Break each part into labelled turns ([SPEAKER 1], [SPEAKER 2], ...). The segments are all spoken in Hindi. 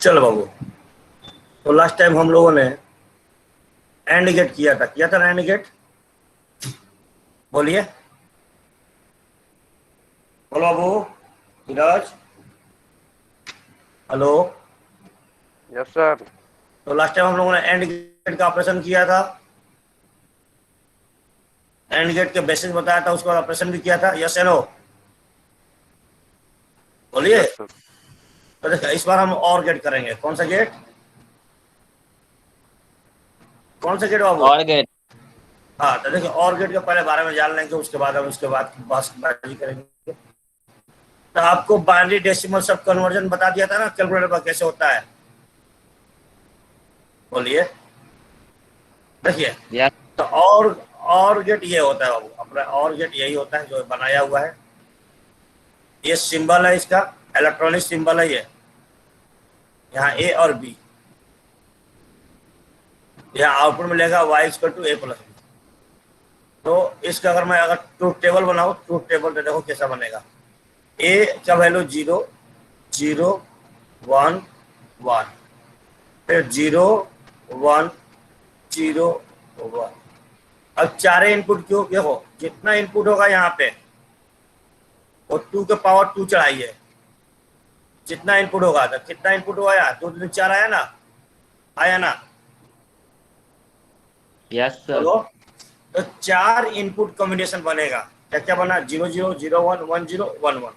[SPEAKER 1] चलो बाबू, तो लास्ट टाइम हम लोगों ने एंड गेट किया था ना एंड गेट। बोलिए, बोलो बाबू। धीरज, हेलो।
[SPEAKER 2] Yes sir.
[SPEAKER 1] तो लास्ट टाइम हम लोगों ने एंड गेट का ऑपरेशन किया था, एंड गेट के बेसिस बताया था, उसके बाद ऑपरेशन भी किया था। यस नो, बोलिए।
[SPEAKER 2] Yes sir.
[SPEAKER 1] तो देखिए, इस बार हम और गेट करेंगे। कौन सा गेट? कौन सा गेट बाबू?
[SPEAKER 3] और गेट।
[SPEAKER 1] हाँ, तो देखिए, और गेट के पहले बारे में जान लेंगे, उसके बाद हम उसके बाद बातचीत करेंगे। तो आपको बाइनरी डेसिमल सब कन्वर्जन बता दिया था ना, कैलकुलेटर पर कैसे होता है। बोलिए, देखिए।
[SPEAKER 3] यस।
[SPEAKER 1] तो और गेट ये होता है बाबू, अपना और गेट यही होता है जो बनाया हुआ है। ये सिंबल है, इसका इलेक्ट्रॉनिक सिंबल है ये। यहाँ ए और बी, यहाँ आउटपुट मिलेगा y equal to A plus B. तो इसका अगर मैं ट्रूथ टेबल बनाऊं, ट्रूथ टेबल तो देखो कैसा बनेगा। ए का वैल्यू 0 0 1 1, फिर 0 1 0 1। अब चारे इनपुट क्यों? देखो, जितना इनपुट होगा यहाँ पे वो 2 के पावर 2 चढ़ाइए। जितना इनपुट होगा, तो कितना इनपुट हुआ यार? 2 2 4 आया ना, आया ना?
[SPEAKER 3] Yes sir.
[SPEAKER 1] बोलो। तो 4 इनपुट कॉम्बिनेशन बनेगा। क्या क्या बना? 0 0 0 1 1 0 1 1।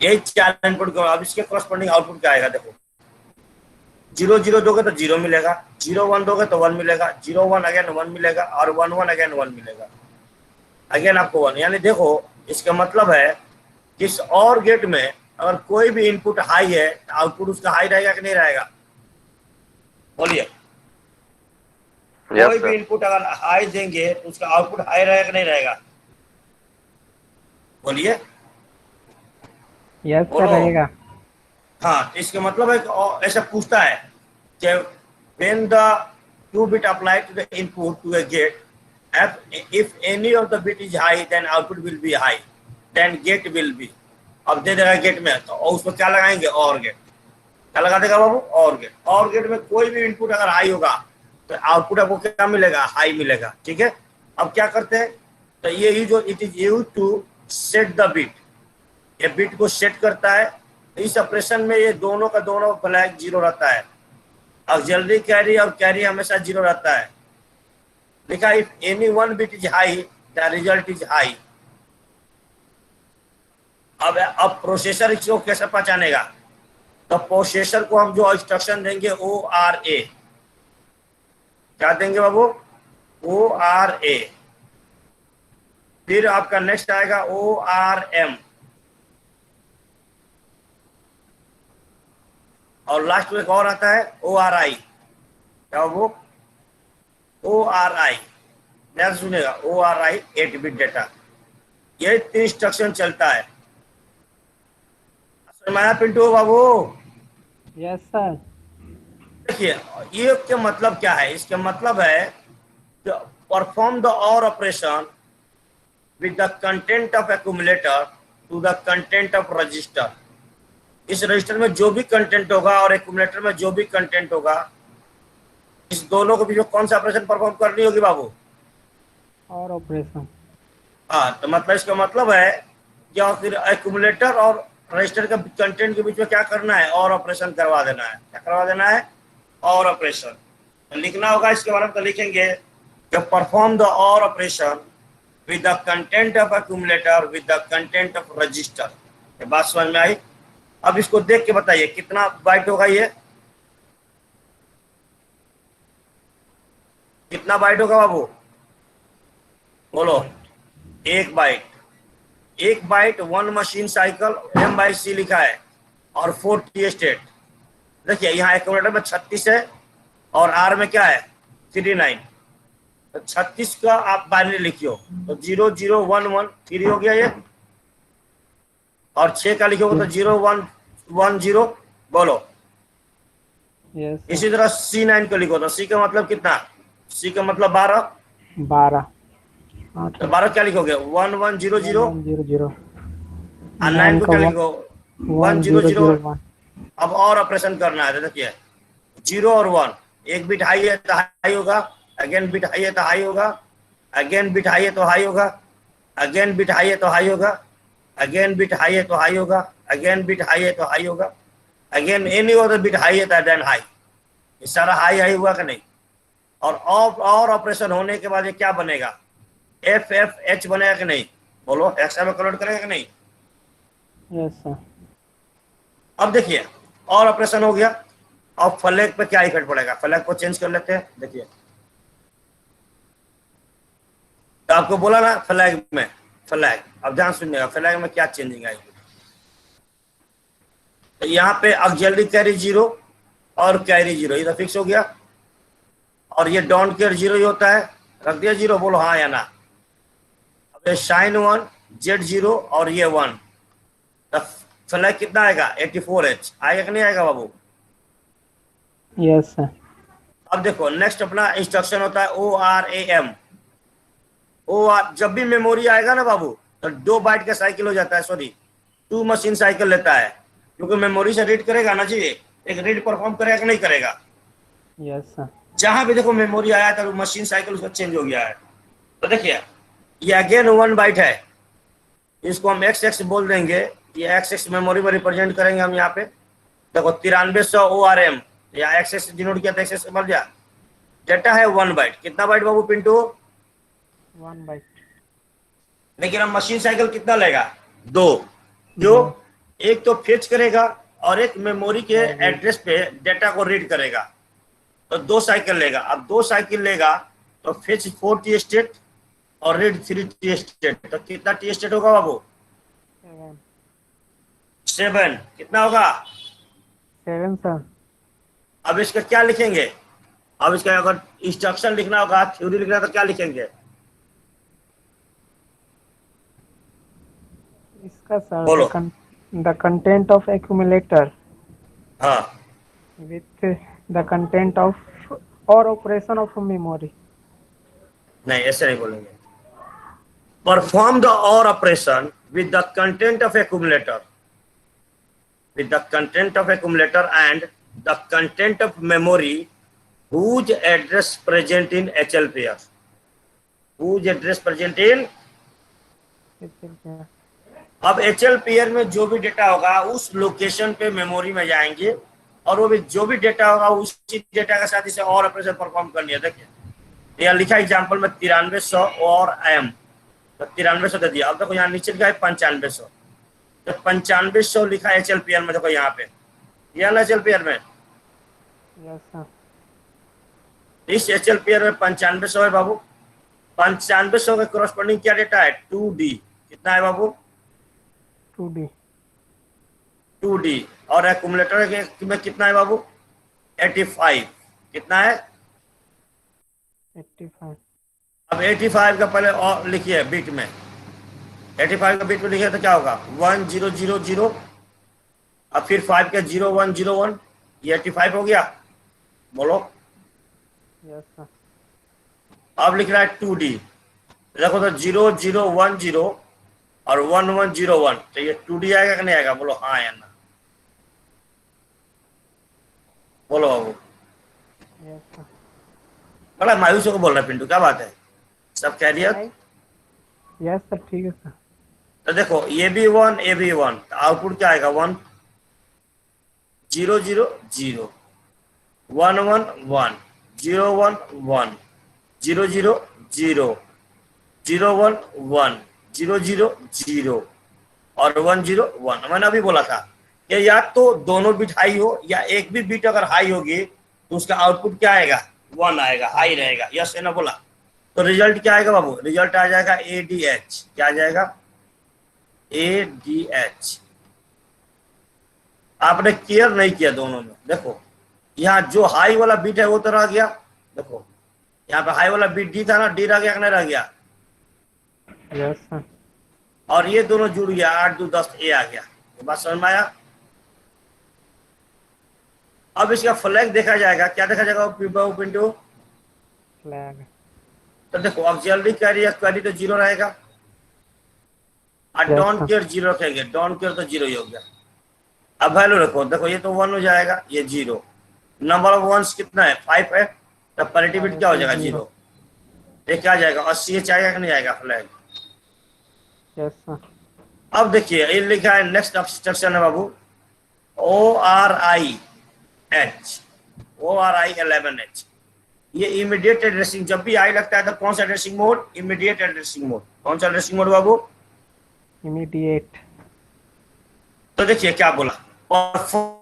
[SPEAKER 1] यही 4 इनपुट। अब इसके करस्पॉन्डिंग आउटपुट क्या आएगा? देखो, 0 0 दोगे तो 0 मिलेगा, 0 1 दोगे तो 1 मिलेगा, 0 1 अगेन 1 मिलेगा, और 1 1 अगेन 1 मिलेगा, अगेन आपको 1। यानी देखो, इसका मतलब है कि इस और गेट में अगर कोई भी इनपुट हाई है तो आउटपुट उसका हाई रहेगा कि नहीं रहेगा? बोलिए। कोई भी इनपुट अगर हाई देंगे तो उसका आउटपुट हाई रहेगा कि नहीं रहेगा? बोलिए।
[SPEAKER 4] यस सर, रहेगा।
[SPEAKER 1] हाँ, इसका मतलब है कि ऐसा पूछता है कि when the 2 bit applied to the input to a gate, if any of the bit is high then output will be high, then gate will be। अब दे देगा गेट में, तो उसमें क्या लगाएंगे? और गेट। क्या लगा देगा बाबू? और गेट। और गेट में कोई भी इनपुट अगर हाई होगा तो आउटपुट आपको क्या मिलेगा? हाई मिलेगा। ठीक है, अब क्या करते हैं? तो ये जो it is use to set the bit, ये बिट को सेट करता है। इस ऑपरेशन में ये दोनों का दोनों फ्लैग 0 रहता है। ऑक्सिलरी कैरी और कैरी हमेशा 0 रहता है। लिखा, if any one bit is high the result is high. अब प्रोसेसर इसको कैसे पहचानेगा? तो प्रोसेसर को हम जो इंस्ट्रक्शन देंगे ORA, क्या देंगे बाबू? ORA। फिर आपका नेक्स्ट आएगा ORM, और लास्ट में एक और आता है ORI। क्या बाबू? ORI, ध्यान सुनेगा, ORI 8 बिट डेटा। ये 3 इंस्ट्रक्शन चलता है। समझाया पिंटू बाबू?
[SPEAKER 4] Yes sir.
[SPEAKER 1] देखिए, ये के मतलब क्या है? इसके मतलब है कि परफॉर्म द और operation with the content of accumulator to the content of register. इस रजिस्टर में जो भी कंटेंट होगा और एक्यूमुलेटर में जो भी कंटेंट होगा, इस दोनों के बीच में कौन सा ऑपरेशन परफॉर्म करनी होगी बाबू?
[SPEAKER 4] और ऑपरेशन।
[SPEAKER 1] हाँ, तो मतलब इसका मतलब है कि फिर एक्यूमुलेटर और रजिस्टर के कंटेंट के बीच में क्या करना है? और ऑपरेशन करवा देना है। क्या करवा देना है? और ऑपरेशन। तो लिखना होगा इसके बारे में, तो लिखेंगे कि परफॉर्म द और operation with the content of accumulator with the content of register. ये बात समझ में आई? अब इसको देख के बताइए कितना बाइट होगा ये? कितना बाइट होगा बाबू? बोलो। 1 bite. 1 bite 1 machine cycle, M/C लिखा है, और 4 T स्टेट। देखिए, यहाँ एक्यूमुलेटर में 36 है और R में क्या है? 39। तो 36 का आप बाइनरी लिखियो, तो 0 0 1 1 3 हो गया ये, और 6 का लिखोगे तो 0 1 1 0। बोलो।
[SPEAKER 4] यस।
[SPEAKER 1] इसी तरह C9 को लिखो, तो C का मतलब कितना? C का मतलब 12।
[SPEAKER 4] 12।
[SPEAKER 1] तो 12 क्या लिखोगे? 1 1 0 0।
[SPEAKER 4] 0 0।
[SPEAKER 1] और 9 को क्या लिखो? 1 0 0 अब और ऑपरेशन करना है, तो देखिए 0 और 1, एक बिट हाई है तो हाई होगा, अगेन बिट हाई है तो हाई होगा, अगेन बिट हाई है तो हाई होगा, अगेन बिट हाई है तो हाई होगा, अगेन बिट हाई है तो हाई होगा, अगेन बिट हाई है तो हाई होगा, again any other bit high है तो देन हाई। ये सारा हाई हाई हुआ कि नहीं? और ऑपरेशन होने के बाद ये क्या बनेगा? एफ एफ एच बनेगा कि नहीं? बोलो, एक्स में कन्वर्ट करेगा कि नहीं?
[SPEAKER 4] Yes sir.
[SPEAKER 1] अब देखिए और ऑपरेशन हो गया। अब फ्लैग पे क्या इफेक्ट पड़ेगा? फ्लैग को चेंज कर लेते हैं। देखिए तो आपको बोला ना फ्लैग में, फ्लैग, अब ध्यान सुनिएगा फ्लैग में क्या चेंजिंग आएगी। तो यहाँ पे ऑक्सिलरी कैरी 0 और कैरी 0, ये तो फिक्स हो गया। और ये डोंट केयर 0 ही होता है, रख दिया 0, बोलो हाँ या ना। अब ये शाइन 1 जेड 0 और ये 1, तो फ्लैग कितना आएगा? 84H आएगा कि नहीं आएगा बाबू?
[SPEAKER 4] Yes sir.
[SPEAKER 1] अब देखो नेक्स्ट अपना इंस्ट्रक्शन होता है ORAM। OR जब भी मेमोरी आएगा ना बाबू तो 2 बाइट का साइकिल हो जाता है, सॉरी 2 मशीन साइकिल लेता है, क्योंकि मेमोरी से रीड करेगा ना जी, एक रीड परफॉर्म करेगा कि नहीं करेगा?
[SPEAKER 4] Yes sir.
[SPEAKER 1] जहां भी देखो मेमोरी आया तो मशीन साइकिल उसका चेंज हो गया है। तो देखिए ये अगेन 1 बाइट है, इसको हम XX बोल देंगे, ये XX मेमोरी में रिप्रेजेंट करेंगे हम यहाँ पे। देखो 9300 ORM या एक्सेस डिनोट किया तो एक्सेस समझ गया। डेटा है 1 बाइट, कितना बाइट बाबू पिंटू?
[SPEAKER 4] 1 बाइट।
[SPEAKER 1] लेकिन हम मशीन साइकिल कितना लेगा? 2। जो एक तो फेच करेगा और एक मेमोरी के एड्रेस पे डेटा को रीड करेगा, तो 2 साइकिल लेगा। अब 2 साइकिल लेगा तो फेच 4 टी स्टेट और रीड 3 टी स्टेट, तो कितना टी स्टेट होगा बाबू? 7। कितना होगा?
[SPEAKER 4] 7 सर।
[SPEAKER 1] अब इसका क्या लिखेंगे? अब इसका अगर इंस्ट्रक्शन लिखना होगा, थ्योरी लिखना है, तो क्या लिखेंगे?
[SPEAKER 4] इसका सर
[SPEAKER 1] बोलो।
[SPEAKER 4] द कंटेंट ऑफ एक्यूमुलेटर
[SPEAKER 1] हाँ
[SPEAKER 4] with the content of or operation of memory.
[SPEAKER 1] नहीं, ऐसे नहीं बोलेंगे। परफॉर्म द और operation with the content of accumulator, with the content of accumulator and the content of memory whose address present in HL pair, whose address present in। अब HL पेयर में जो भी डेटा होगा उस लोकेशन पे मेमोरी में जाएंगे, और वो भी जो भी डेटा होगा उसी डेटा के साथ इसे और ऑपरेशन परफॉर्म करनी है। देखिए यहाँ लिखा एग्जांपल में 9300 और M, तो 9300 दे दिया। अब देखो यहाँ नीचे लिखा है 9500, तो 9500 लिखा है HL पेयर में। देखो यहाँ पे यह ना HL पेयर में,
[SPEAKER 4] यस सर।
[SPEAKER 1] इस HL पेयर में 9500 है बाबू। 9500 के कोरस्पॉन्डिंग क्या डेटा है? 2D। कितना है बाबू?
[SPEAKER 4] 2D।
[SPEAKER 1] 2D। और एक्यूमुलेटर में कितना है बाबू? 85। कितना है?
[SPEAKER 4] 85।
[SPEAKER 1] अब 85 का पहले और लिखिए बिट में, 85 का बिट में लिखिए तो क्या होगा? 1000, अब फिर 5 का 0101, ये 85 हो गया। बोलो।
[SPEAKER 4] Yes sir.
[SPEAKER 1] अब लिख रहा है 2D, देखो तो 0010 और 1101, तो ये 2D आएगा कि नहीं आएगा? बोलो हाँ या ना। बोलो बाबू।
[SPEAKER 4] Yes sir.
[SPEAKER 1] बड़ा मायूस को बोल रहा है पिंटू, क्या बात है? सब खैरियत?
[SPEAKER 4] यस सर, ठीक है सर।
[SPEAKER 1] तो देखो ये भी 1, ये भी 1, तो आउटपुट क्या आएगा? 1 0 0 0 1 1 1 0 1 1 0 0 0 0 1 1 0 0 0 और 1 0 1। मैंने अभी बोला था कि या तो दोनों बिट हाई हो या एक भी बिट अगर हाई होगी तो उसका आउटपुट क्या आएगा? 1 आएगा, हाई रहेगा। यस है ना बोला? तो रिजल्ट क्या आएगा बाबू? रिजल्ट आ जाएगा ADH। क्या आ जाएगा? ADH। आपने केयर नहीं किया दोनों में। देखो यहाँ जो हाई वाला बीट है वो तो रह गया, देखो यहाँ पे हाई वाला बीट डी था ना, डी रह गया कि नहीं रह गया?
[SPEAKER 4] Yes sir.
[SPEAKER 1] और ये दोनों जुड़ गया, 8 2 10 ए आ गया। ये बात समझ में आया? अब इसका फ्लैग देखा जाएगा, क्या देखा जाएगा पिंटू?
[SPEAKER 4] फ्लैग।
[SPEAKER 1] तो देखो ऑक्सिलरी कैरी या क्वेरी तो 0 रहेगा, और
[SPEAKER 4] Yes,
[SPEAKER 1] डोंट
[SPEAKER 4] sir.
[SPEAKER 1] केयर 0 रखेंगे, डोंट केयर तो 0 ही हो गया। अब वैल्यू रखो, देखो ये तो 1 हो जाएगा, ये 0, नंबर ऑफ वंस कितना है 5 है, तब पैरिटी बिट क्या हो जाएगा 0, ये क्या आ जाएगा, और सी एच आएगा कि नहीं आएगा फ्लैग।
[SPEAKER 4] Yes sir.
[SPEAKER 1] अब देखिए ये लिखा है नेक्स्ट इंस्ट्रक्शन है बाबू, ORIH, ORI 11H, ये इमीडिएट एड्रेसिंग, जब भी आई लगता है तो कौन सा addressing mode, immediate addressing mode. कौन सा एड्रेसिंग मोड बाबू,
[SPEAKER 4] इमीडिएट।
[SPEAKER 1] तो देखिए क्या बोला, परफॉर्म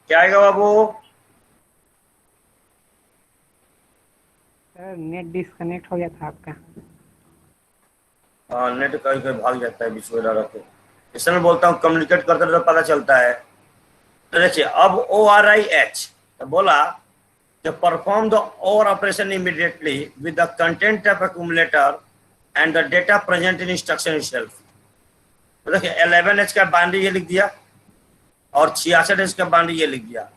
[SPEAKER 1] क्या आएगा बाबू,
[SPEAKER 4] सर नेट डिस्कनेक्ट हो गया था आपका।
[SPEAKER 1] नेट कहीं कहीं भाग जाता है बीच में रह के, इसलिए मैं बोलता हूँ कम्युनिकेट करते तो पता चलता है। तो देखिए अब ORIH तो बोला कि perform the OR operation immediately with the content of accumulator and the data present in instruction itself. तो देखिए 11H का बाइनरी ये लिख दिया और 66H का बाइनरी ये लिख दिया।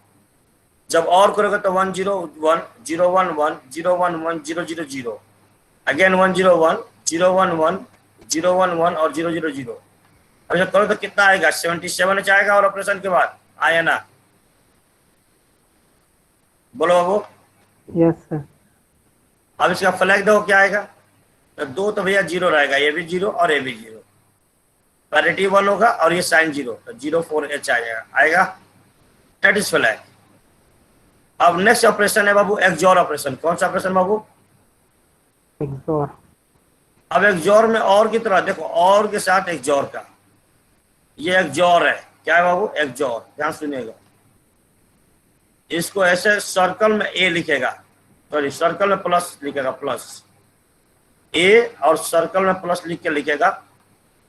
[SPEAKER 1] जब और करोगे तो 101 011 011 000, अगेन 101 011 011 और 000। अब जब करो तो कितना आएगा, 77H आएगा और ऑपरेशन के बाद आया ना, बोलो बाबू।
[SPEAKER 4] Yes sir.
[SPEAKER 1] अब इसका फ्लैग देखो क्या आएगा, तो 2 तो भैया 0 रहेगा, ये भी 0 और ये भी 0, पैरिटी 1 होगा और ये साइन 0, तो 04H आएगा, दैट इज फ्लैग। अब नेक्स्ट ऑपरेशन है बाबू एक्सॉर ऑपरेशन। कौन सा ऑपरेशन बाबू,
[SPEAKER 4] एक्सॉर।
[SPEAKER 1] अब एक्सॉर में और की तरह देखो, और के साथ एक्सॉर का, ये एक्सॉर है, क्या है बाबू एक्सॉर, ध्यान सुनिएगा। इसको ऐसे सर्कल में ए लिखेगा, सॉरी सर्कल में प्लस लिखेगा, प्लस ए, और सर्कल में प्लस लिख के लिखेगा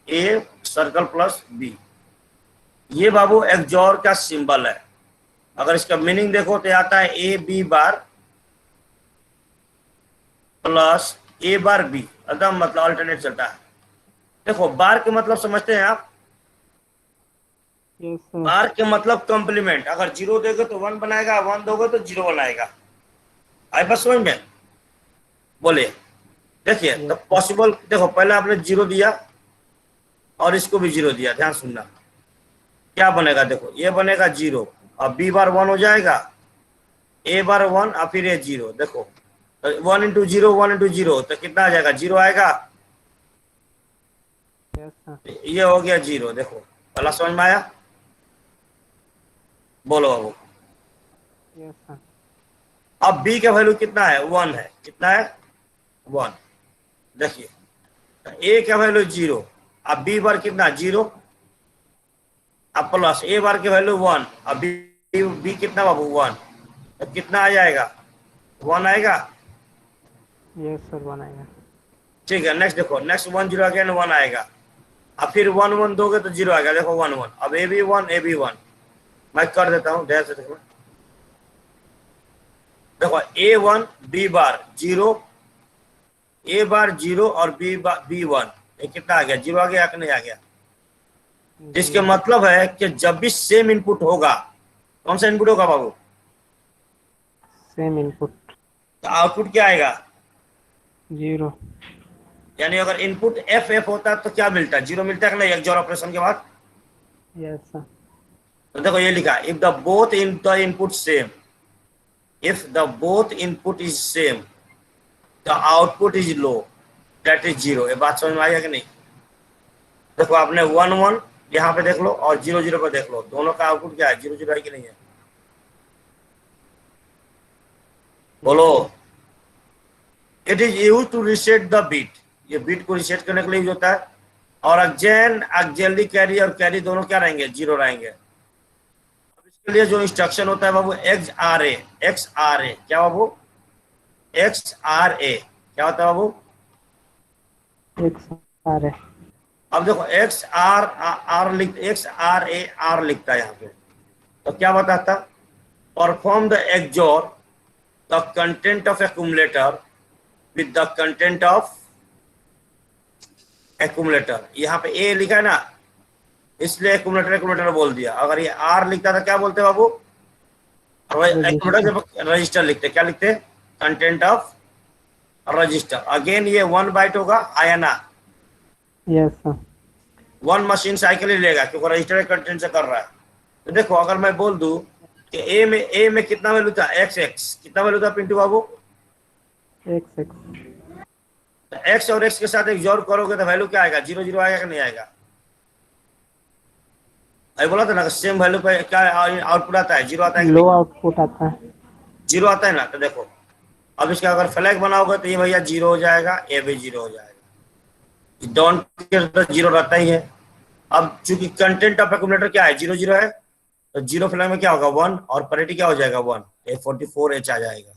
[SPEAKER 1] ए सर्कल प्लस बी। ये बाबू एक्सॉर का सिंबल है। अगर इसका मीनिंग देखो तो आता है A B bar plus A bar B, एकदम मतलब अल्टरनेट चलता है। देखो बार के मतलब समझते हैं आप,
[SPEAKER 4] यस सर।
[SPEAKER 1] बार के मतलब कॉम्प्लीमेंट, अगर 0 दोगे तो 1 बनाएगा, 1 दोगे तो 0 बनाएगा। आई बस समझ में, बोलिए। देखिए तो पॉसिबल, देखो पहले आपने 0 दिया और इसको भी 0 दिया, ध्यान सुनना क्या बनेगा, देखो ये बनेगा 0 और बी बार 1 हो जाएगा, ए बार 1 और फिर ये 0। देखो 1 इंटू 0 1 इंटू 0 तो कितना आ जाएगा, 0 आएगा,
[SPEAKER 4] यस सर।
[SPEAKER 1] ये हो गया 0। देखो पहला समझ में आया, बोलो बाबू।
[SPEAKER 4] Yes sir.
[SPEAKER 1] अब b का वैल्यू कितना है, 1 है, कितना है 1। देखिए a का वैल्यू 0, अब b बार कितना 0, अब प्लस a बार की वैल्यू 1, अब b कितना बाबू 1, तो कितना आ जाएगा 1 आएगा।
[SPEAKER 4] यस सर बनाएगा।
[SPEAKER 1] ठीक है नेक्स्ट देखो, नेक्स्ट 1 0 अगेन 1 आएगा, अब फिर 1 1 दोगे तो 0 आएगा। देखो 1 1, अब a भी 1 a भी 1, मैं कर देता हूँ ध्यान से देखो। देखो a1 b बार 0, a बार 0 और b 1, ये कितना आ गया, 0 आ गया कि नहीं आ गया। इसके मतलब है कि जब भी सेम इनपुट होगा, कौन सा इनपुट होगा बाबू,
[SPEAKER 4] सेम इनपुट,
[SPEAKER 1] तो आउटपुट क्या आएगा
[SPEAKER 4] 0।
[SPEAKER 1] यानी अगर इनपुट एफ एफ होता तो क्या मिलता है, 0 मिलता है कि नहीं एक्सॉर ऑपरेशन के बाद।
[SPEAKER 4] Yes sir.
[SPEAKER 1] तो देखो ये लिखा, if the both in the input same, if the both input is same the output is low, that is 0। ये बात समझ में आएगा कि नहीं। देखो आपने 1 1 यहाँ पे देख लो और 0 0 पे देख लो, दोनों का आउटपुट क्या है, 0 0 है कि नहीं है, बोलो। It is use to reset the bit, ये बीट को रीसेट करने के लिए यूज होता है। और अगेन ऑक्सिलरी कैरी और कैरी दोनों क्या रहेंगे, 0 रहेंगे। अब इसके लिए जो इंस्ट्रक्शन होता है बाबू XRA, XRA क्या बाबू, XRA क्या होता है बाबू,
[SPEAKER 4] XRA।
[SPEAKER 1] अब देखो XRA लिखता है यहाँ पे, तो क्या बताता, perform the XOR the content of accumulator with the content of accumulator. यहाँ पे ए लिखा है ना, इसलिए एक्यूमुलेटर बोल दिया। अगर ये आर लिखता था क्या बोलते बाबू, एक्यूमुलेटर जब रजिस्टर लिखते क्या लिखते, कंटेंट ऑफ रजिस्टर। अगेन ये 1 बाइट होगा, आया ना,
[SPEAKER 4] यस सर।
[SPEAKER 1] 1 मशीन साइकिल ही लेगा क्योंकि रजिस्टर कंटेंट से कर रहा है। तो देखो अगर मैं बोल दूं कि ए में कितना वैल्यू था, XX कितना वैल्यू था पिंटू बाबू,
[SPEAKER 4] XX।
[SPEAKER 1] तो एक्स और एक्स के साथ एक्सोर करोगे तो वैल्यू क्या आएगा, 0 0 आएगा कि नहीं आएगा। अभी बोला था ना सेम वैल्यू पे क्या आउटपुट आता है, 0 आता है,
[SPEAKER 4] लो आउटपुट आता है,
[SPEAKER 1] 0 आता है ना। तो देखो अब इसका अगर फ्लैग बनाओगे तो ये भैया 0 हो जाएगा, ये भी 0 हो जाएगा, डोंट केयर तो 0 रहता ही है। अब चूंकि कंटेंट ऑफ एक्यूमुलेटर क्या है, 0 0 है, तो 0 फ्लैग में क्या होगा 1 और पैरिटी क्या हो जाएगा 1, ये 44H आ जाएगा।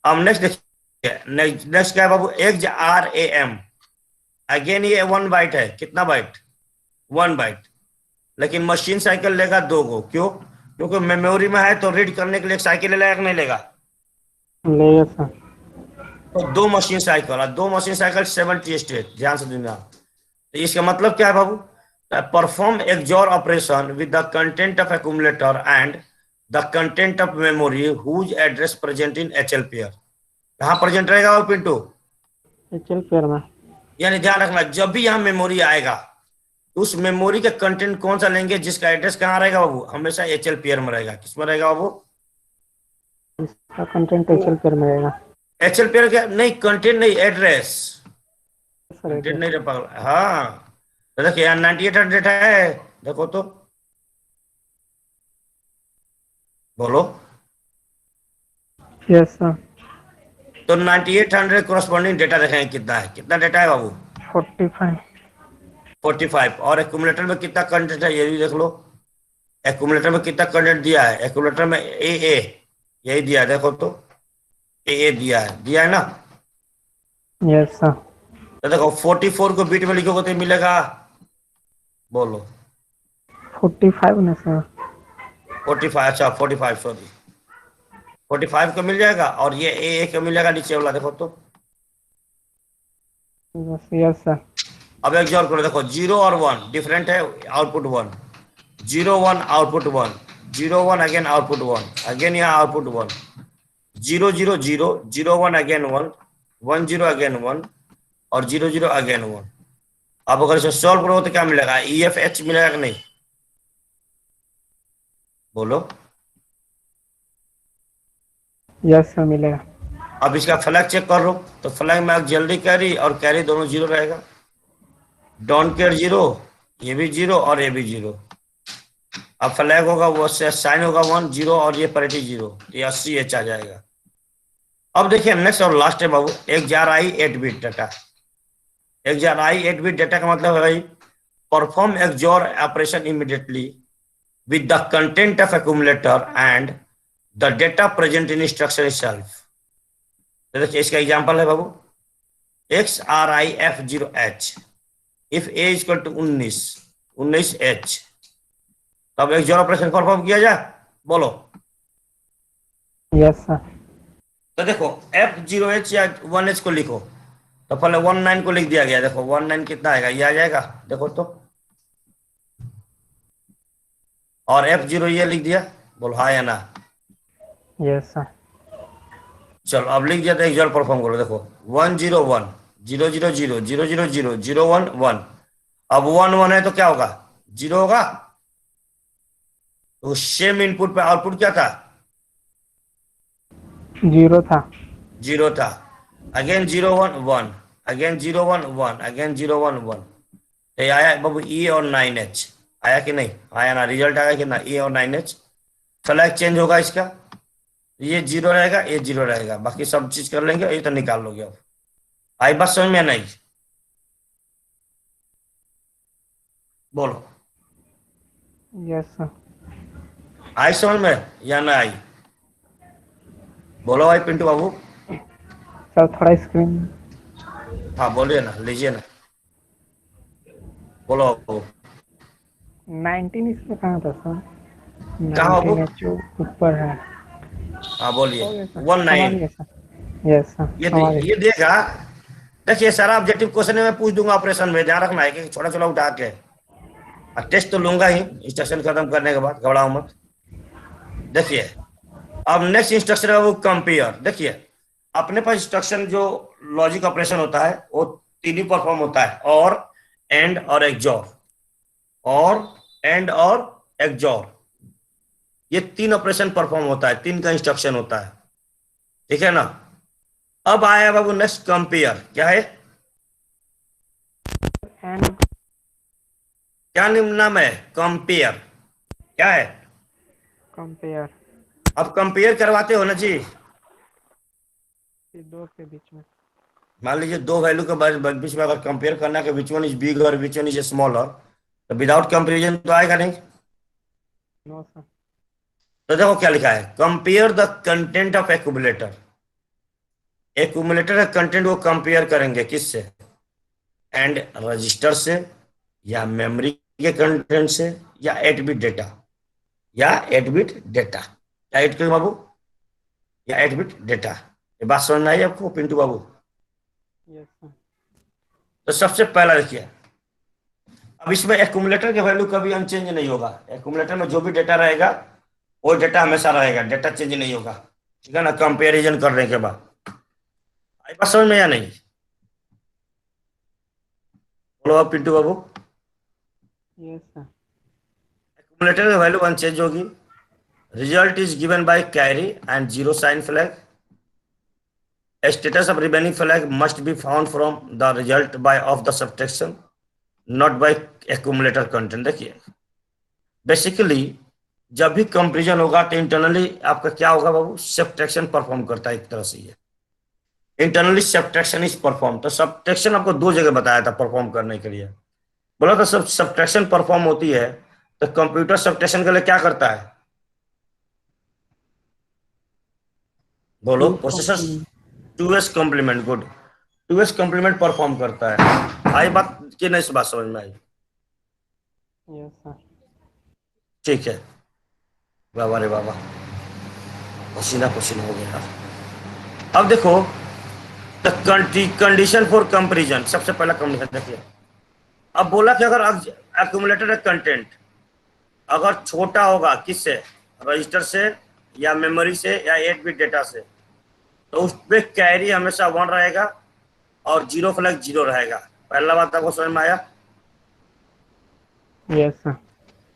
[SPEAKER 1] अब नेक्स्ट देखिए, नेक्स्ट क्या है बाबू, XRAM। अगेन ये 1 बाइट है, कितना बाइट, 1 बाइट, लेकिन मशीन साइकिल लेगा 2 गो, क्यों, क्योंकि मेमोरी में है तो रीड करने के लिए एक साइकिल लेगा कि नहीं लेगा,
[SPEAKER 4] ले सर।
[SPEAKER 1] तो 2 मशीन साइकिल, और 2 मशीन साइकिल 70 स्टेट, ध्यान से दुनिया। तो इसका मतलब क्या है बाबू, perform XOR operation with the content of accumulator and the content of memory whose address present in HL pair. कहाँ प्रेजेंट रहेगा वो पिंटू,
[SPEAKER 4] HL पेयर में।
[SPEAKER 1] यानी ध्यान रखना जब भी यहाँ मेमोरी आएगा उस मेमोरी का कंटेंट कौन सा लेंगे, जिसका एड्रेस कहाँ रहेगा बाबू, हमेशा HL पेयर में रहेगा। किस में रहेगा बाबू,
[SPEAKER 4] इसका कंटेंट HL पेयर में रहेगा।
[SPEAKER 1] HL पेयर क्या नहीं, कंटेंट नहीं, एड्रेस,
[SPEAKER 4] सर
[SPEAKER 1] कंटेंट नहीं रहा। हाँ तो देखिए यहाँ 9800 है, देखो तो बोलो,
[SPEAKER 4] यस सर।
[SPEAKER 1] तो 9800 कोरस्पॉन्डिंग डेटा देखेंगे कितना है, कितना डेटा है बाबू,
[SPEAKER 4] 45।
[SPEAKER 1] 45। और एक्यूमुलेटर में कितना कंटेंट है ये भी देख लो, एक्यूमुलेटर में कितना कंटेंट दिया है, एक्यूमुलेटर में AA यही दिया है, देखो तो AA दिया है ना।
[SPEAKER 4] Yes sir.
[SPEAKER 1] तो देखो 44 को बीट में लिखोगे तो मिलेगा, बोलो
[SPEAKER 4] 45 ना सर।
[SPEAKER 1] 45, अच्छा 45 सॉरी 45 को मिल जाएगा, और ये AA को मिल जाएगा नीचे वाला, देखो तो।
[SPEAKER 4] Yes sir.
[SPEAKER 1] अब एक और करो, देखो 0 और 1 डिफरेंट है, output 1, 0 1 output 1, 0 1 again output 1, again यहाँ आउटपुट 1, 0 0 0 0 1 अगेन 1 1 0 अगेन 1 और 0 0 अगेन 1। अब अगर इसे सॉल्व करो तो क्या मिलेगा, EFH मिलेगा कि नहीं, बोलो।
[SPEAKER 4] यस सर मिलेगा।
[SPEAKER 1] अब इसका फ्लैग चेक कर लो, तो फ्लैग में जल्दी कैरी और कैरी दोनों 0 रहेगा, डोंट केयर 0, ये भी 0 और ये भी 0। अब फ्लैग होगा वो साइन होगा 1 0 और ये पैरिटी 0, ये 80H आ जाएगा। अब देखिए नेक्स्ट और लास्ट है बाबू, XRI 8 bit data. XRI 8 bit data का मतलब है भाई, perform XOR operation immediately with the content of accumulator and the data present in instruction itself. तो देखिए इसका एग्जांपल है बाबू, XRI F0H if A equal to 19H, तब एक्सोर ऑपरेशन परफॉर्म किया जाए, बोलो।
[SPEAKER 4] Yes sir.
[SPEAKER 1] तो देखो F0H या 1H को लिखो, तो पहले 19 को लिख दिया गया, देखो 19 कितना आएगा, ये आ जाएगा, देखो तो। और F0 ये लिख दिया, बोलो हाँ या ना।
[SPEAKER 4] Yes sir.
[SPEAKER 1] चलो अब लिख दिया तो एक्सोर परफॉर्म करो, देखो 1 0 1 0 0 0 0 0 0 0 1 1। अब 1 1 है तो क्या होगा, 0 होगा, तो सेम इनपुट पे आउटपुट क्या था,
[SPEAKER 4] 0 था।
[SPEAKER 1] 0 था। Again 0 1 1, again 0 1 1, again 0 1 1। ये आया बाबू ई और 9H आया कि नहीं आया ना, रिजल्ट आया कि ना, ई और 9H। फ्लैग चेंज होगा इसका, ये 0 रहेगा, ये 0 रहेगा, बाकी सब चीज कर लेंगे, ये तो निकाल लोगे अब। आई बात समझ में नहीं? बोलो,
[SPEAKER 4] यस सर।
[SPEAKER 1] आई समझ में या ना आई? बोलो भाई पिंटू बाबू।
[SPEAKER 4] सर थोड़ा स्क्रीन।
[SPEAKER 1] हाँ बोलिए ना, लीजिए ना, बोलो बाबू।
[SPEAKER 4] 19 इसमें कहाँ था सर?
[SPEAKER 1] कहाँ बाबू?
[SPEAKER 4] 19 जो ऊपर है।
[SPEAKER 1] हाँ बोलिए।
[SPEAKER 4] हो गया सर,
[SPEAKER 1] 19
[SPEAKER 4] समझ गया सर। यस सर, समझ
[SPEAKER 1] ये
[SPEAKER 4] गया।
[SPEAKER 1] देगा। देखिए सारा ऑब्जेक्टिव क्वेश्चन मैं पूछ दूंगा ऑपरेशन में, ध्यान रखना है कि छोटा छोटा उठा के, टेस्ट तो लूंगा ही इंस्ट्रक्शन खत्म करने के बाद, घबराओ मत। देखिए अब नेक्स्ट इंस्ट्रक्शन है वो कंपेयर। देखिए अपने पास इंस्ट्रक्शन जो लॉजिक ऑपरेशन होता है वो तीन ही परफॉर्म होता है, और एंड और एक्सॉर, और एंड और एक्सॉर, ये तीन ऑपरेशन परफॉर्म होता है, तीन का इंस्ट्रक्शन होता है, ठीक है ना। अब आया बाबू नेक्स्ट कंपेयर, क्या है,
[SPEAKER 4] एंड
[SPEAKER 1] क्या नाम है, कंपेयर, क्या है?
[SPEAKER 4] कंपेयर,
[SPEAKER 1] अब कंपेयर करवाते हो ना जी,
[SPEAKER 4] ये दो के बीच में।
[SPEAKER 1] मान लीजिए दो वैल्यू के बीच में अगर कंपेयर करना है, which one is bigger which one is smaller, तो विदाउट कंपेरिजन तो आएगा नहीं।
[SPEAKER 4] No sir.
[SPEAKER 1] तो देखो क्या लिखा है, compare the content of accumulator. Accumulator का कंटेंट को कंपेयर करेंगे किससे, एंड रजिस्टर से, या मेमोरी के कंटेंट से, या 8 बिट डेटा, या 8 बिट डेटा, या 8 के बाबू, या 8 बिट डेटा। ये बात समझ में आई आपको पिंटू बाबू?
[SPEAKER 4] Yes sir.
[SPEAKER 1] तो सबसे पहला देखिए, अब इसमें एक्यूमुलेटर के वैल्यू कभी अनचेंज नहीं होगा। एक्यूमुलेटर में जो भी डेटा रहेगा वो डेटा हमेशा रहेगा, डेटा चेंज नहीं होगा, ठीक है ना, कंपेरिजन करने के बाद। आई बात समझ में या नहीं? बोलो अब पिंटू बाबू।
[SPEAKER 4] Yes sir.
[SPEAKER 1] एक्यूमुलेटर की वैल्यू अनचेंज होगी। Result is given by carry and zero sign flag. Status of remaining flag must be found from the result by of the subtraction, not by accumulator content. देखिए बेसिकली जब भी कंपेरिजन होगा तो इंटरनली आपका क्या होगा बाबू, सब्ट्रैक्शन परफॉर्म करता है एक तरह से, ये इंटरनली सब्ट्रैक्शन इज परफॉर्म। तो सब्ट्रैक्शन आपको दो जगह बताया था परफॉर्म करने के लिए, बोला तो सब सब्ट्रैक्शन परफॉर्म होती है तो कंप्यूटर सब्ट्रैक्शन के लिए क्या करता है, बोलो processor 2s complement, good, 2s complement perform करता है। आई बात कि नहीं, बात समझ में आई?
[SPEAKER 4] Yes sir.
[SPEAKER 1] ठीक है, बाबा रे बाबा, पसीना पसीना हो गया। अब देखो द कंडीशन फॉर कंपेरिजन, सबसे पहला कंडीशन देखिए। अब बोला कि अगर एक्यूमुलेटर कंटेंट अगर छोटा होगा किससे, रजिस्टर से, या मेमोरी से, या 8 बिट डेटा से, तो उस पर कैरी हमेशा 1 रहेगा और जीरो फ्लैग 0 रहेगा। पहला बात आपको समझ में आया?
[SPEAKER 4] Yes sir.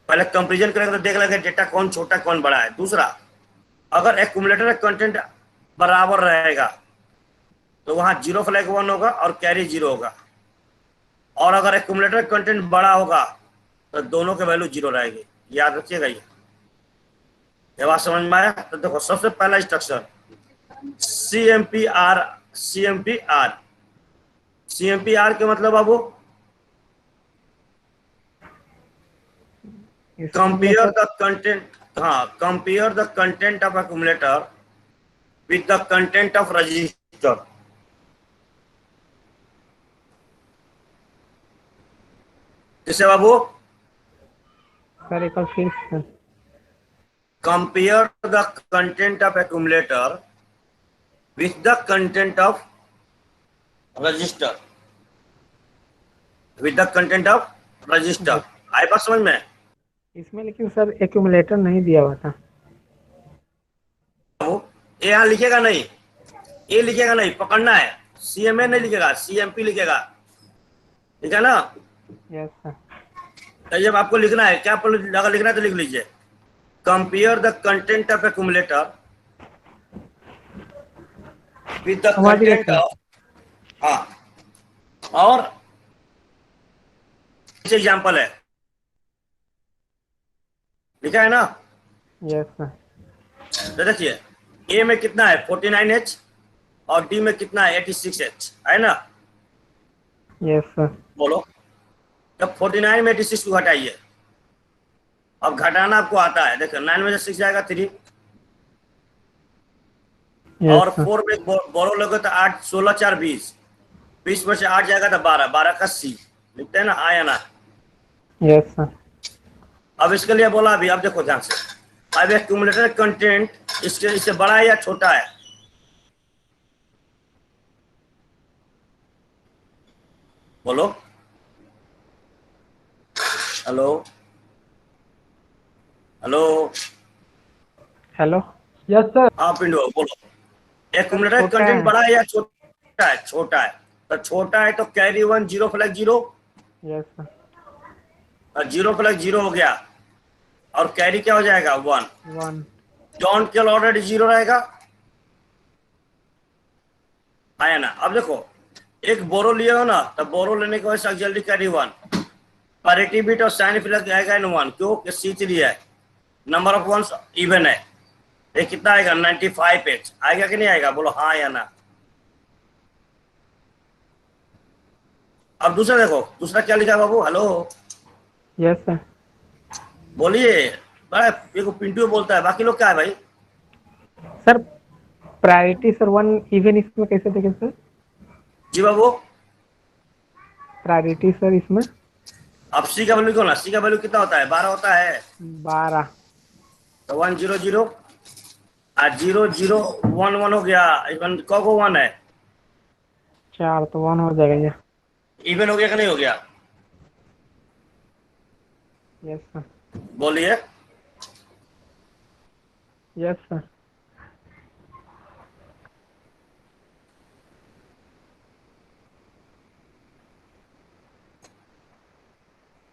[SPEAKER 1] पहले कंपेरिजन करेंगे तो देख लेंगे डेटा कौन छोटा कौन बड़ा है। दूसरा, अगर एक्यूमुलेटर कंटेंट बराबर रहेगा तो वहां जीरो फ्लैग 1 होगा और कैरी 0 होगा, और अगर एक्यूमुलेटर कंटेंट बड़ा होगा तो दोनों के वैल्यू 0 रहेगी। याद रखिएगा ये बात समझ में आया? तो देखो सबसे पहला इंस्ट्रक्शन CMPR, CMPR, CMPR के मतलब बाबू कंपेयर द कंटेंट, हाँ, compare the content of accumulator with the content of register. किसे बाबू?
[SPEAKER 4] सर एक बार फिर sir.
[SPEAKER 1] Compare the content of accumulator with the content of register, with the content of register. आई बात समझ में?
[SPEAKER 4] इसमें लेकिन सर एक्यूमुलेटर नहीं दिया हुआ था।
[SPEAKER 1] ये यहाँ लिखेगा नहीं, ये लिखेगा नहीं, पकड़ना है, CMA नहीं लिखेगा, CMP लिखेगा, ठीक है ना।
[SPEAKER 4] Yes sir.
[SPEAKER 1] तो जब आपको लिखना है, क्या अगर लिखना है तो लिख लीजिए, compare the content of accumulator with the
[SPEAKER 4] समझ गया
[SPEAKER 1] कंटेंट
[SPEAKER 4] सर।
[SPEAKER 1] ऑफ, हाँ, और एग्जाम्पल है, लिखा है ना।
[SPEAKER 4] Yes, sir.
[SPEAKER 1] तो देखिए ए में कितना है 49H और डी में कितना है 86H है ना।
[SPEAKER 4] Yes, sir.
[SPEAKER 1] बोलो, जब 49 में 86 को घटाइए, अब घटाना आपको आता है, देखो 9 में से 6 जाएगा 3
[SPEAKER 4] Yes,
[SPEAKER 1] और
[SPEAKER 4] sir.
[SPEAKER 1] 4 में बोरो लोगे तो 8 16 4 20, 20 में से 8 जाएगा तो 12, 12 का सी लिखते हैं ना, आ या ना।
[SPEAKER 4] Yes, sir.
[SPEAKER 1] अब इसके लिए बोला अभी, अब देखो ध्यान से, अब एक्यूमुलेटर कंटेंट इससे बड़ा है या छोटा है? बोलो, hello hello.
[SPEAKER 4] Hello. Yes, sir.
[SPEAKER 1] हाँ पिंडो बोलो, एक्यूमुलेटर
[SPEAKER 4] छोटा
[SPEAKER 1] कंटेंट
[SPEAKER 4] है।
[SPEAKER 1] बड़ा है या छोटा है? छोटा है। तो छोटा है तो कैरी 1 0 फ्लैग 0,
[SPEAKER 4] Yes, sir.
[SPEAKER 1] और 0 फ्लैग 0 हो गया, और कैरी क्या हो जाएगा 1।
[SPEAKER 4] 1.
[SPEAKER 1] डॉन केल ऑलरेडी 0 रहेगा, आया ना। अब देखो एक बोरो लिए हो ना, तो बोरो लेने के बाद जल्दी कैरी 1, पैरिटी बिट और साइन फ्लैग आएगा इन 1, क्यों कि C3 है, नंबर ऑफ वंस इवन है। ये कितना आएगा 95H आएगा कि नहीं आएगा? बोलो हाँ या ना। अब दूसरा देखो, दूसरा क्या लिखा है बाबू? Hello
[SPEAKER 4] Yes, sir.
[SPEAKER 1] बोलिए। बड़ा ये को पिंटू बोलता है, बाकी लोग क्या है भाई?
[SPEAKER 4] Sir, priority sir 1 even इसमें कैसे देखें sir?
[SPEAKER 1] जी बाबू,
[SPEAKER 4] Priority sir इसमें
[SPEAKER 1] अब सी का वैल्यू क्यों ना, सी का वैल्यू कितना होता है 12 होता है,
[SPEAKER 4] 12.
[SPEAKER 1] तो 1 0 0 और 0 0 1 1 हो गया, इवन को 1 है,
[SPEAKER 4] 4 तो 1 हो जाएगा ये.
[SPEAKER 1] इवन हो गया कि नहीं हो गया?
[SPEAKER 4] Yes, sir.
[SPEAKER 1] बोलिए।
[SPEAKER 4] Yes, sir.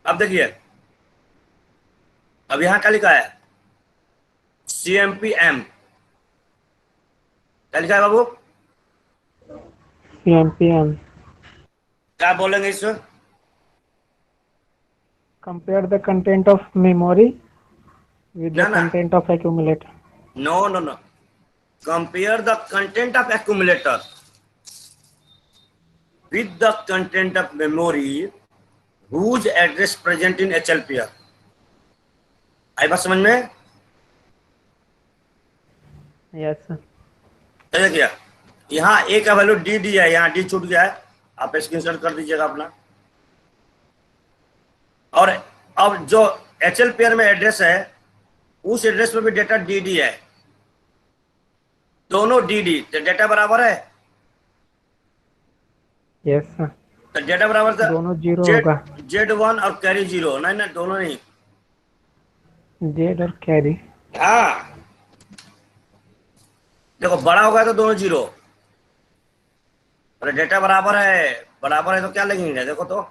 [SPEAKER 1] अब देखिए, अब यहां क्या लिखा है CMPM, क्या लिखा है बाबू?
[SPEAKER 4] CMPM.
[SPEAKER 1] क्या बोलेंगे इसमें?
[SPEAKER 4] Compare the content of memory with the
[SPEAKER 1] No, no.
[SPEAKER 4] content of accumulator.
[SPEAKER 1] No no no, compare the content of accumulator with the content of memory whose address present in HLPR। आई बात समझ में?
[SPEAKER 4] Yes, sir.
[SPEAKER 1] देखिए यहाँ ए का वैल्यू डी डी है, यहाँ डी छूट गया है, आप स्क्रीनशॉट कर दीजिएगा अपना। और अब जो HLPR में एड्रेस है, उस एड्रेस में भी डेटा डी डी है, दोनों डी डी, तो डेटा बराबर है।
[SPEAKER 4] Yes, sir.
[SPEAKER 1] तो डेटा बराबर था,
[SPEAKER 4] दोनों 0 होगा.
[SPEAKER 1] Z1 और कैरी 0, नहीं नहीं दोनों नहीं।
[SPEAKER 4] Z और carry.
[SPEAKER 1] हाँ देखो बड़ा होगा तो दोनों 0, और डेटा बराबर है तो क्या लगेंगे? देखो तो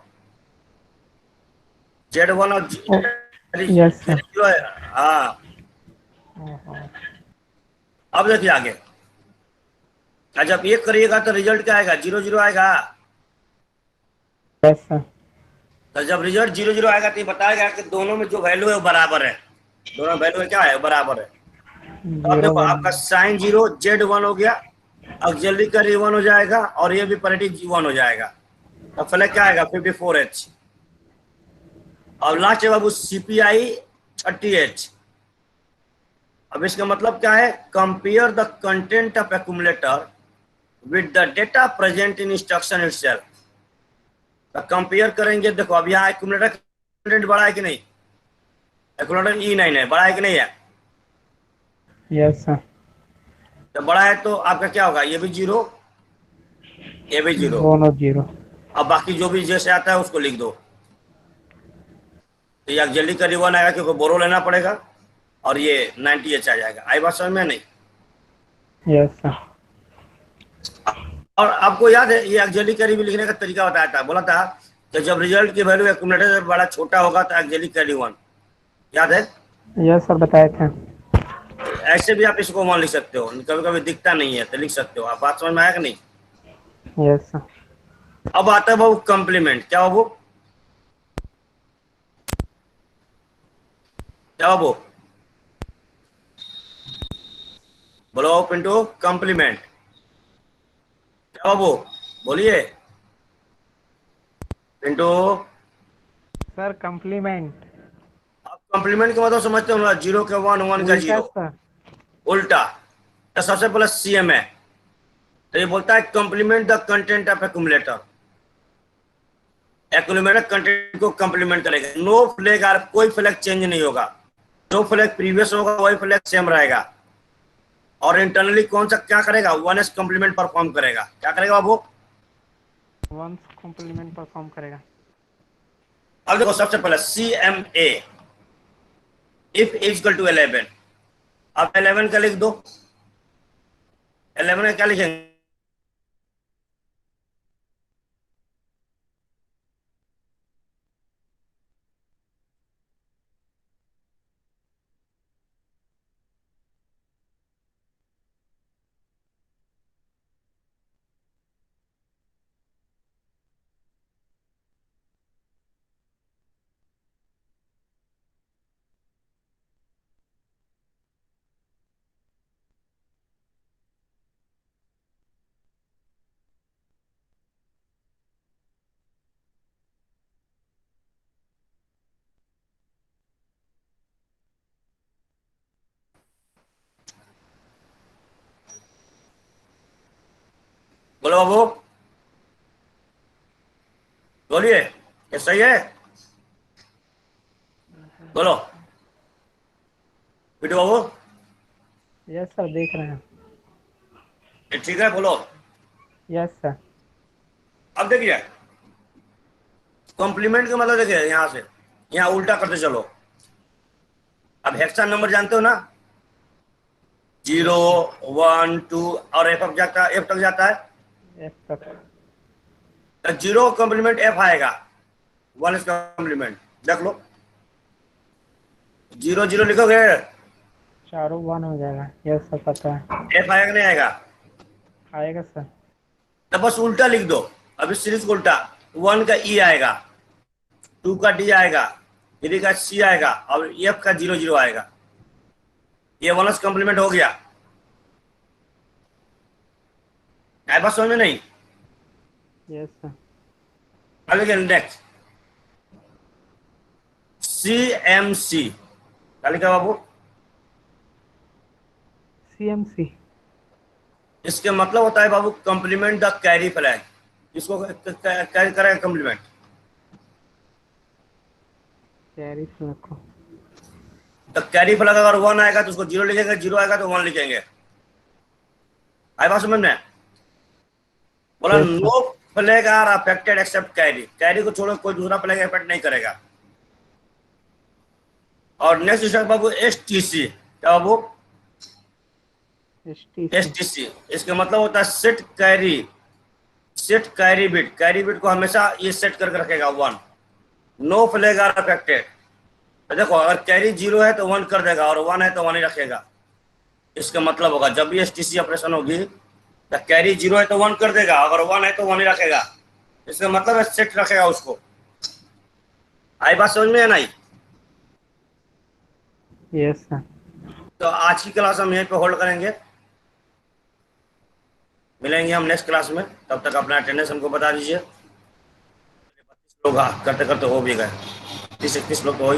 [SPEAKER 1] Z1 और
[SPEAKER 4] Yes, sir.
[SPEAKER 1] 0 है। हाँ अब देखिए आगे, जब ये करिएगा तो रिजल्ट क्या आएगा? 0 0 आएगा।
[SPEAKER 4] Yes, sir.
[SPEAKER 1] तो जब रिजल्ट 0 0 आएगा तो ये बताएगा कि दोनों में जो वैल्यू है वो बराबर है, दोनों वैल्यू में क्या है? बराबर है। तो अब
[SPEAKER 4] 0
[SPEAKER 1] देखो
[SPEAKER 4] 1.
[SPEAKER 1] आपका साइन 0 Z1 हो गया, ऑक्सिलरी कैरी 1 हो जाएगा, और ये भी पैरिटी 1 हो जाएगा, तो फ्लैग क्या आएगा 54H। और लास्ट है बाबू CPI 30H। अब इसका मतलब क्या है? Compare the content of accumulator with the data present in instruction itself. तो कंपेयर करेंगे, देखो अब यहाँ एक्यूमुलेटर कंटेंट बड़ा है कि नहीं? एक्यूमुलेटर E9 है, बड़ा है कि नहीं है?
[SPEAKER 4] Yes, sir.
[SPEAKER 1] तो बड़ा है तो आपका क्या होगा? ये भी 0, ये भी 0,
[SPEAKER 4] दोनों 0.
[SPEAKER 1] अब बाकी जो भी जैसे आता है उसको लिख दो। तो ये जल्दी करी 1 आएगा क्योंकि बोरो लेना पड़ेगा, और ये 90H आ जाएगा। आई बात समझ में नहीं?
[SPEAKER 4] Yes, sir.
[SPEAKER 1] और आपको याद है ये एक्जेली कैरी भी लिखने का तरीका बताया था, बोला था कि जब रिजल्ट की वैल्यू एक्यूमुलेटर से बड़ा छोटा होगा तो एक्जेली कैरी 1, याद है?
[SPEAKER 4] Yes, sir. बताए थे.
[SPEAKER 1] ऐसे भी आप इसको 1 लिख सकते हो, कभी कभी दिखता नहीं है तो लिख सकते हो आप। बात समझ में आया कि नहीं?
[SPEAKER 4] Yes, sir.
[SPEAKER 1] अब आता है बाबू कम्प्लीमेंट। क्या बाबू? क्या बाबू, बोलो पिंटू, कॉम्प्लीमेंट। क्या बाबू, बोलिए पिंटू।
[SPEAKER 4] Sir complement.
[SPEAKER 1] आप कॉम्प्लीमेंट का मतलब समझते हो ना, जीरो का वन, वन का
[SPEAKER 4] उल्टा
[SPEAKER 1] जीरो,
[SPEAKER 4] सर।
[SPEAKER 1] उल्टा। तो सबसे पहले सीएम है, तो ये बोलता है complement the content of accumulator. Accumulator content को कॉम्प्लीमेंट करेगा। नो फ्लैग, और कोई फ्लैग चेंज नहीं होगा, जो फ्लैग प्रीवियस होगा वही फ्लैग सेम रहेगा। और इंटरनली कौन सा क्या करेगा, वन एस कॉम्प्लीमेंट परफॉर्म करेगा। क्या करेगा बाबू,
[SPEAKER 4] वंस कॉम्प्लीमेंट परफॉर्म करेगा।
[SPEAKER 1] अब देखो सबसे पहले C M A, if equal to 11। अब 11 का लिख दो, 11 का क्या लिखेंगे, बोलो बाबू, बोलिए, ये सही है, बोलो बिटू बाबू,
[SPEAKER 4] यस सर, देख रहे हैं।
[SPEAKER 1] ये ठीक है, बोलो।
[SPEAKER 4] Yes sir.
[SPEAKER 1] अब देखिए कॉम्प्लीमेंट का मतलब, देखिए यहां से यहां उल्टा करते चलो। अब हेक्सा नंबर जानते हो ना, जीरो,
[SPEAKER 4] यस सर।
[SPEAKER 1] 1 2 और एफ जाता है, एफ तक जाता है।
[SPEAKER 4] Yes sir.
[SPEAKER 1] तो जीरो कॉम्प्लीमेंट एफ आएगा, वन इज कॉम्प्लीमेंट। देख लो, जीरो जीरो लिखोगे,
[SPEAKER 4] चारों वन हो जाएगा। यस सर, पता है।
[SPEAKER 1] एफ आएगा नहीं आएगा,
[SPEAKER 4] आएगा सर।
[SPEAKER 1] तो बस उल्टा लिख दो। अभी सीरीज को उल्टा, वन का ई आएगा, टू का डी आएगा, थ्री का सी आएगा, और एफ का जीरो जीरो आएगा। ये वन इज कॉम्प्लीमेंट हो गया। आए बात समझ में नहीं?
[SPEAKER 4] Yes sir.
[SPEAKER 1] अब देखिए नेक्स्ट, सी एम सी, क्या लिखा बाबू,
[SPEAKER 4] CMC।
[SPEAKER 1] इसके मतलब होता है बाबू कॉम्प्लीमेंट द कैरी फ्लैग। इसको कैरी करेगा कॉम्प्लीमेंट।
[SPEAKER 4] कैरी फ्लैग को।
[SPEAKER 1] तो कैरी फ्लैग अगर वन आएगा तो उसको जीरो लिखेंगे, जीरो आएगा तो वन लिखेंगे। आई बात समझ में? बोला
[SPEAKER 4] yes sir.
[SPEAKER 1] No flag are affected except carry, carry को छोड़ो कोई दूसरा फ्लैग अफेक्ट नहीं करेगा। और नेक्स्ट स्टेप बाबू एस टी सी। क्या बाबू, एस
[SPEAKER 4] STC।
[SPEAKER 1] टी सी, इसका मतलब होता है set carry, set carry bit. Carry bit को हमेशा ये सेट करके रखेगा one. No flag are affected. तो देखो अगर कैरी जीरो है तो वन कर देगा, और वन है तो वन ही रखेगा। इसका मतलब होगा जब भी एस टी सी ऑपरेशन होगी तो कैरी जीरो है तो वन कर देगा, अगर वन है तो वन ही रखेगा। इसका मतलब है सेट रखेगा उसको। आई बात समझ में है नहीं?
[SPEAKER 4] Yes sir.
[SPEAKER 1] तो आज की क्लास हम यहीं पे होल्ड करेंगे, मिलेंगे हम नेक्स्ट क्लास में। तब तक अपना अटेंडेंस हमको बता दीजिए। लोग करते करते हो भी गए, 30 31 लोग तो हो ही